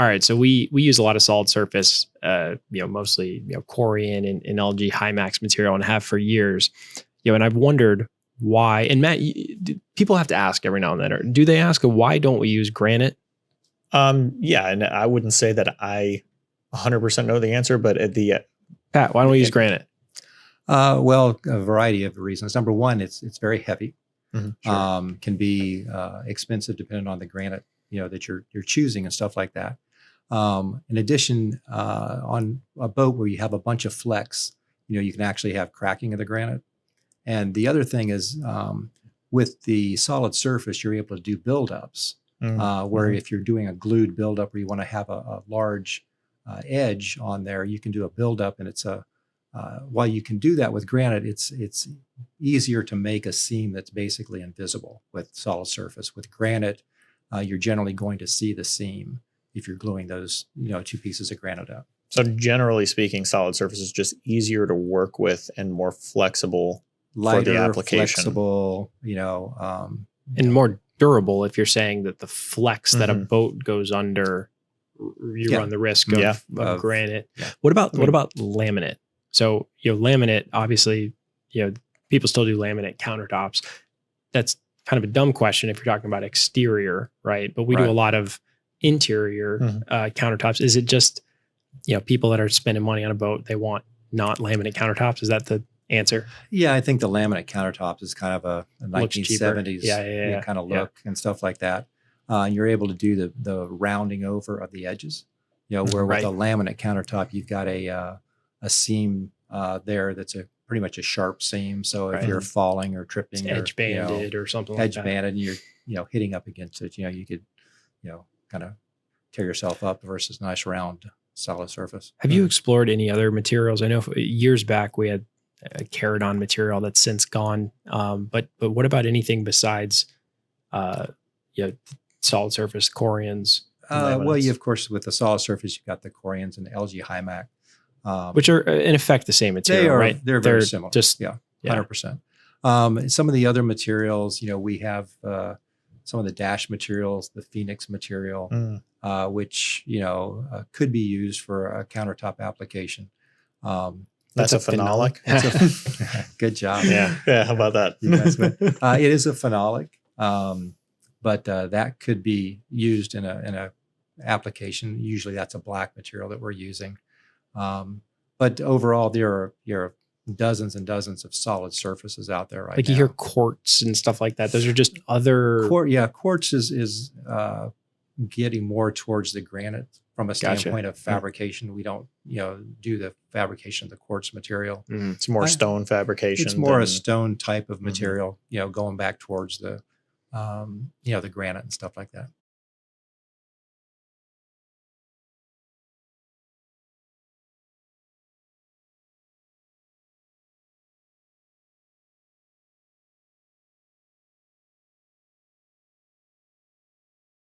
All right. So we use a lot of solid surface, mostly, Corian and LG Hi-Max material and have for years, and I've wondered why, and Matt, people have to ask every now and then, or do they ask, why don't we use granite? Yeah. And I wouldn't say that I 100% know the answer, but Pat, why don't we use granite? Well, a variety of reasons. Number one, it's very heavy. Sure. Can be expensive depending on the granite, that you're choosing and stuff like that. In addition, on a boat where you have a bunch of flex, you can actually have cracking of the granite. And the other thing is, with the solid surface, you're able to do buildups, where if you're doing a glued buildup where you want to have a large edge on there, you can do a buildup, and it's while you can do that with granite, it's easier to make a seam that's basically invisible with solid surface. With granite, you're generally going to see the seam if you're gluing those, two pieces of granite up. So generally speaking, solid surface is just easier to work with and more flexible for the application. Flexible, and more durable. If you're saying that the flex that a boat goes under, you run the risk of granite. Yeah. What about laminate? So, laminate, obviously, people still do laminate countertops. That's kind of a dumb question if you're talking about exterior, right? But we do a lot of interior countertops. Is it just, people that are spending money on a boat, they want not laminate countertops? Is that the answer? Yeah, I think the laminate countertops is kind of a 1970s kind of look and stuff like that. You're able to do the rounding over of the edges, where with a laminate countertop, you've got a seam there that's pretty much a sharp seam. So if you're falling or tripping, it's edge banded or something like that, edge banded, and you're hitting up against it, you could kind of tear yourself up versus nice round solid surface. Have you explored any other materials? I know years back we had a Corian material that's since gone, but what about anything besides solid surface Corians? Well, of course, with the solid surface, you've got the Corians and the LG Hi-Mac. Which are in effect the same material, right? They're very similar. Just 100%. Some of the other materials, we have some of the dash materials, the Phoenix material, which could be used for a countertop application. That's a phenolic. Good job. Yeah. How about that? It is a phenolic, but that could be used in a application. Usually, that's a black material that we're using. But overall, there are dozens and dozens of solid surfaces out there right now. Like you hear quartz and stuff like that. Those are just other... Quartz is getting more towards the granite from a standpoint of fabrication. We don't, do the fabrication of the quartz material. It's more stone fabrication. It's more a stone type of material, going back towards the, the granite and stuff like that.